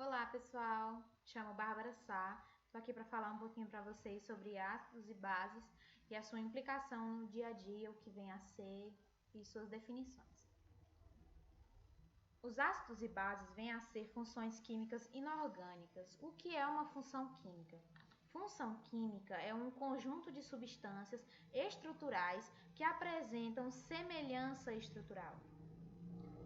Olá pessoal, me chamo Bárbara Sá, estou aqui para falar um pouquinho para vocês sobre ácidos e bases e a sua implicação no dia a dia, o que vem a ser e suas definições. Os ácidos e bases vêm a ser funções químicas inorgânicas. O que é uma função química? Função química é um conjunto de substâncias estruturais que apresentam semelhança estrutural.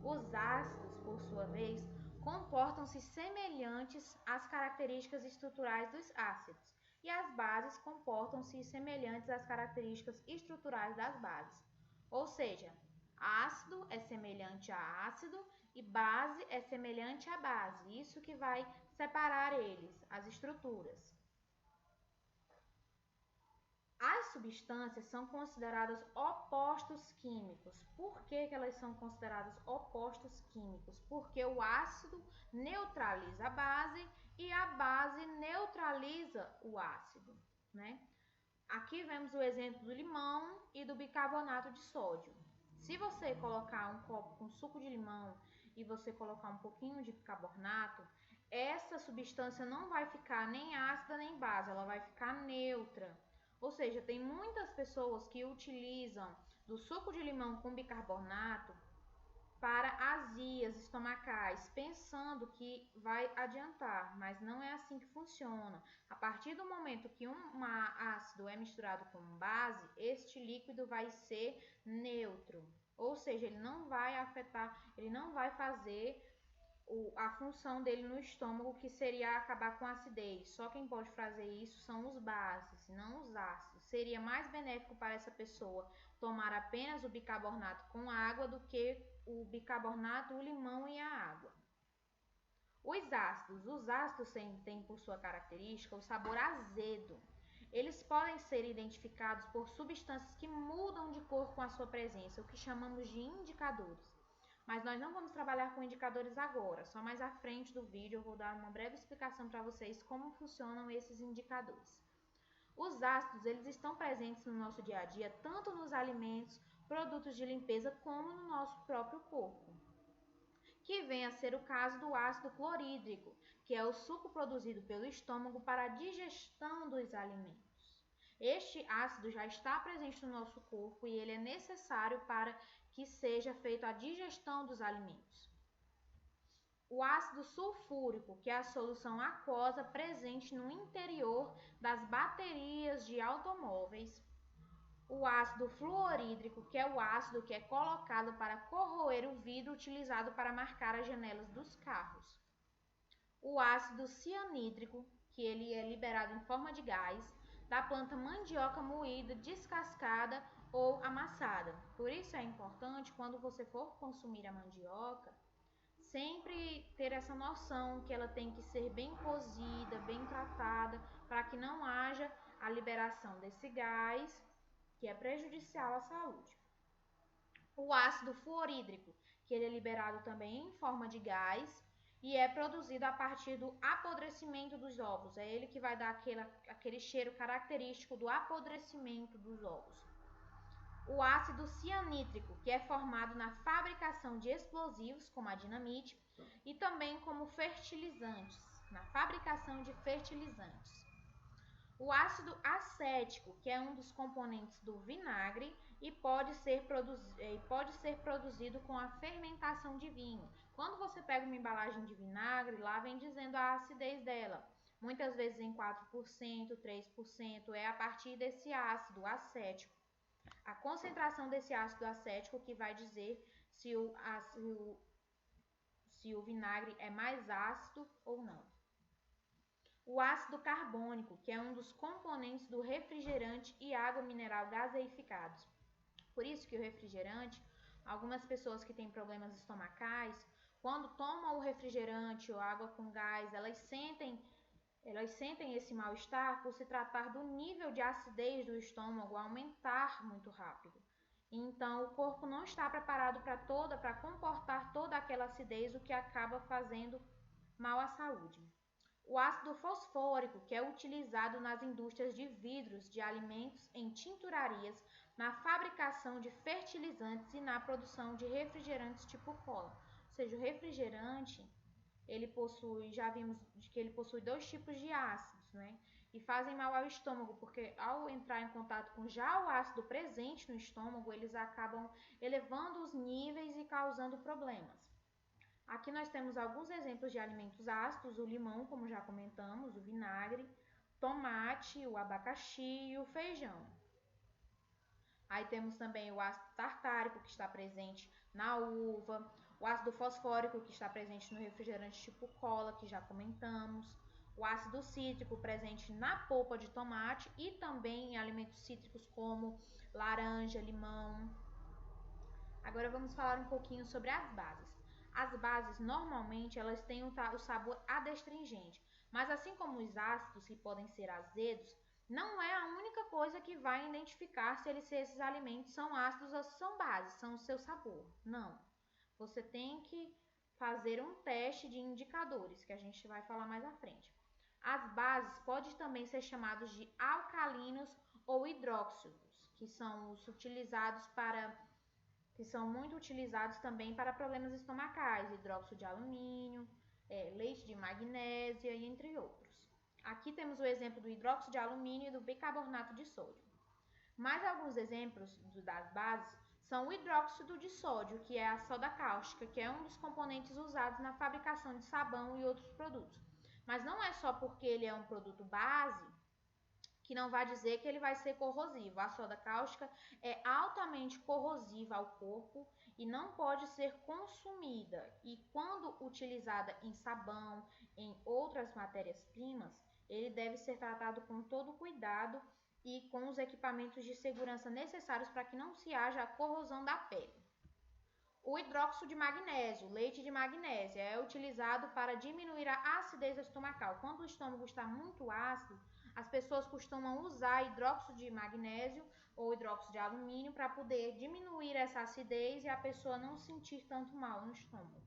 Os ácidos, por sua vez, comportam-se semelhantes às características estruturais dos ácidos, e as bases comportam-se semelhantes às características estruturais das bases. Ou seja, ácido é semelhante a ácido e base é semelhante a base. Isso que vai separar eles, as estruturas. As substâncias são consideradas opostos químicos. Por que elas são consideradas opostos químicos? Porque o ácido neutraliza a base e a base neutraliza o ácido, né? Aqui vemos o exemplo do limão e do bicarbonato de sódio. Se você colocar um copo com suco de limão e você colocar um pouquinho de bicarbonato, essa substância não vai ficar nem ácida nem base, ela vai ficar neutra. Ou seja, tem muitas pessoas que utilizam do suco de limão com bicarbonato para azias estomacais, pensando que vai adiantar, mas não é assim que funciona. A partir do momento que um ácido é misturado com base, este líquido vai ser neutro, ou seja, ele não vai afetar, ele não vai fazer a função dele no estômago, que seria acabar com a acidez. Só quem pode fazer isso são os bases, não os ácidos. Seria mais benéfico para essa pessoa tomar apenas o bicarbonato com água do que o bicarbonato, o limão e a água. Os ácidos têm por sua característica o sabor azedo. Eles podem ser identificados por substâncias que mudam de cor com a sua presença, o que chamamos de indicadores. Mas nós não vamos trabalhar com indicadores agora, só mais à frente do vídeo eu vou dar uma breve explicação para vocês como funcionam esses indicadores. Os ácidos, eles estão presentes no nosso dia a dia, tanto nos alimentos, produtos de limpeza, como no nosso próprio corpo. Que vem a ser o caso do ácido clorídrico, que é o suco produzido pelo estômago para a digestão dos alimentos. Este ácido já está presente no nosso corpo e ele é necessário para que seja feita a digestão dos alimentos. O ácido sulfúrico, que é a solução aquosa presente no interior das baterias de automóveis. O ácido fluorídrico, que é o ácido que é colocado para corroer o vidro utilizado para marcar as janelas dos carros. O ácido cianídrico, que ele é liberado em forma de gás, da planta mandioca moída, descascada ou amassada. Por isso é importante, quando você for consumir a mandioca, sempre ter essa noção que ela tem que ser bem cozida, bem tratada, para que não haja a liberação desse gás, que é prejudicial à saúde. O ácido fluorídrico, que ele é liberado também em forma de gás, e é produzido a partir do apodrecimento dos ovos. É ele que vai dar aquele cheiro característico do apodrecimento dos ovos. O ácido cianítrico, que é formado na fabricação de explosivos, como a dinamite, e também como fertilizantes, na fabricação de fertilizantes. O ácido acético, que é um dos componentes do vinagre e pode ser produzido com a fermentação de vinho. Quando você pega uma embalagem de vinagre, lá vem dizendo a acidez dela. Muitas vezes em 4%, 3%, é a partir desse ácido acético. A concentração desse ácido acético que vai dizer se o vinagre é mais ácido ou não. O ácido carbônico, que é um dos componentes do refrigerante e água mineral gaseificados. Por isso que o refrigerante, algumas pessoas que têm problemas estomacais, quando tomam o refrigerante ou água com gás, elas sentem esse mal-estar por se tratar do nível de acidez do estômago aumentar muito rápido. Então, o corpo não está preparado para comportar toda aquela acidez, o que acaba fazendo mal à saúde. O ácido fosfórico, que é utilizado nas indústrias de vidros de alimentos, em tinturarias, na fabricação de fertilizantes e na produção de refrigerantes tipo cola. Ou seja, o refrigerante, já vimos que ele possui 2 tipos de ácidos, né? E fazem mal ao estômago, porque ao entrar em contato com já o ácido presente no estômago, eles acabam elevando os níveis e causando problemas. Aqui nós temos alguns exemplos de alimentos ácidos: o limão, como já comentamos, o vinagre, tomate, o abacaxi e o feijão. Aí temos também o ácido tartárico, que está presente na uva, o ácido fosfórico, que está presente no refrigerante tipo cola, que já comentamos, o ácido cítrico presente na polpa de tomate e também em alimentos cítricos como laranja, limão. Agora vamos falar um pouquinho sobre as bases. As bases, normalmente, elas têm o sabor adstringente, mas assim como os ácidos, que podem ser azedos, não é a única coisa que vai identificar se esses alimentos são ácidos ou são bases, são o seu sabor. Não. Você tem que fazer um teste de indicadores, que a gente vai falar mais à frente. As bases podem também ser chamadas de alcalinos ou hidróxidos, que são muito utilizados também para problemas estomacais, hidróxido de alumínio, leite de magnésia e entre outros. Aqui temos o exemplo do hidróxido de alumínio e do bicarbonato de sódio. Mais alguns exemplos das bases são o hidróxido de sódio, que é a soda cáustica, que é um dos componentes usados na fabricação de sabão e outros produtos. Mas não é só porque ele é um produto base que não vai dizer que ele vai ser corrosivo. A soda cáustica é altamente corrosiva ao corpo e não pode ser consumida. E quando utilizada em sabão, em outras matérias-primas, ele deve ser tratado com todo cuidado e com os equipamentos de segurança necessários para que não se haja a corrosão da pele. O hidróxido de magnésio, leite de magnésia, é utilizado para diminuir a acidez estomacal. Quando o estômago está muito ácido, as pessoas costumam usar hidróxido de magnésio ou hidróxido de alumínio para poder diminuir essa acidez e a pessoa não sentir tanto mal no estômago.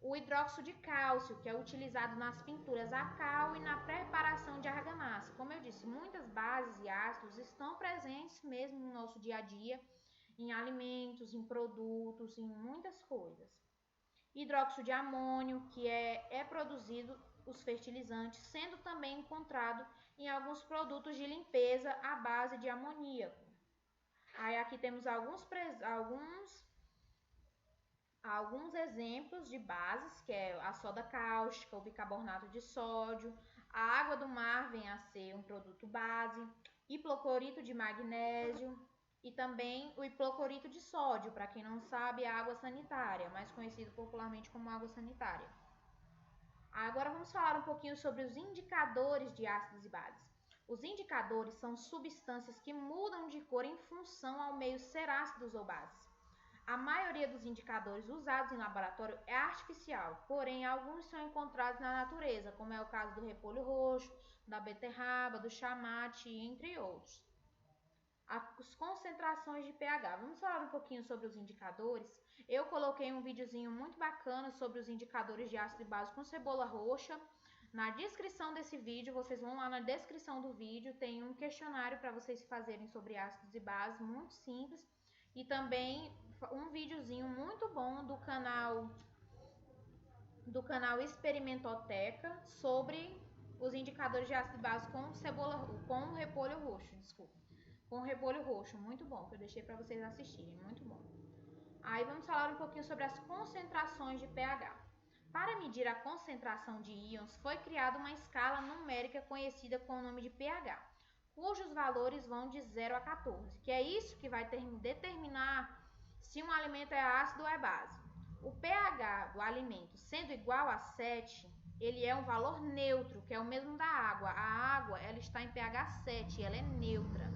O hidróxido de cálcio, que é utilizado nas pinturas a cal e na preparação de argamassa. Como eu disse, muitas bases e ácidos estão presentes mesmo no nosso dia a dia, em alimentos, em produtos, em muitas coisas. Hidróxido de amônio, que é produzido os fertilizantes, sendo também encontrado em alguns produtos de limpeza à base de amoníaco. Aí aqui temos alguns exemplos de bases, que é a soda cáustica, o bicarbonato de sódio, a água do mar vem a ser um produto base, hipoclorito de magnésio e também o hipoclorito de sódio, para quem não sabe, é a água sanitária, mais conhecido popularmente como água sanitária. Agora vamos falar um pouquinho sobre os indicadores de ácidos e bases. Os indicadores são substâncias que mudam de cor em função ao meio ser ácidos ou bases. A maioria dos indicadores usados em laboratório é artificial, porém alguns são encontrados na natureza, como é o caso do repolho roxo, da beterraba, do chamate, entre outros. As concentrações de pH. Vamos falar um pouquinho sobre os indicadores. Eu coloquei um videozinho muito bacana sobre os indicadores de ácido e base com cebola roxa. Na descrição desse vídeo, vocês vão lá na descrição do vídeo, tem um questionário para vocês fazerem sobre ácidos e bases, muito simples. E também um videozinho muito bom do canal Experimentoteca sobre os indicadores de ácido e base com repolho roxo, com repolho roxo, muito bom, que eu deixei para vocês assistirem, muito bom. Aí vamos falar um pouquinho sobre as concentrações de pH. Para medir a concentração de íons, foi criada uma escala numérica conhecida com o nome de pH, cujos valores vão de 0 a 14, que é isso que vai determinar se um alimento é ácido ou é base. O pH do alimento sendo igual a 7, ele é um valor neutro, que é o mesmo da água. A água ela está em pH 7, ela é neutra.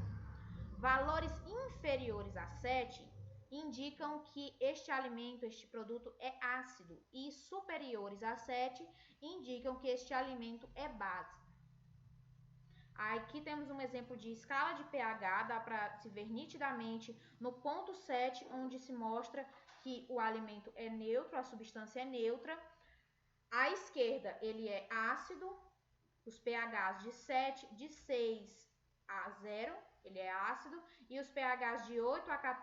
Valores inferiores a 7 indicam que este alimento, este produto é ácido, e superiores a 7 indicam que este alimento é base. Aqui temos um exemplo de escala de pH, dá para se ver nitidamente no ponto 7, onde se mostra que o alimento é neutro, a substância é neutra. À esquerda ele é ácido, os pHs de 6 a 0, ele é ácido, e os pHs de 8 a 14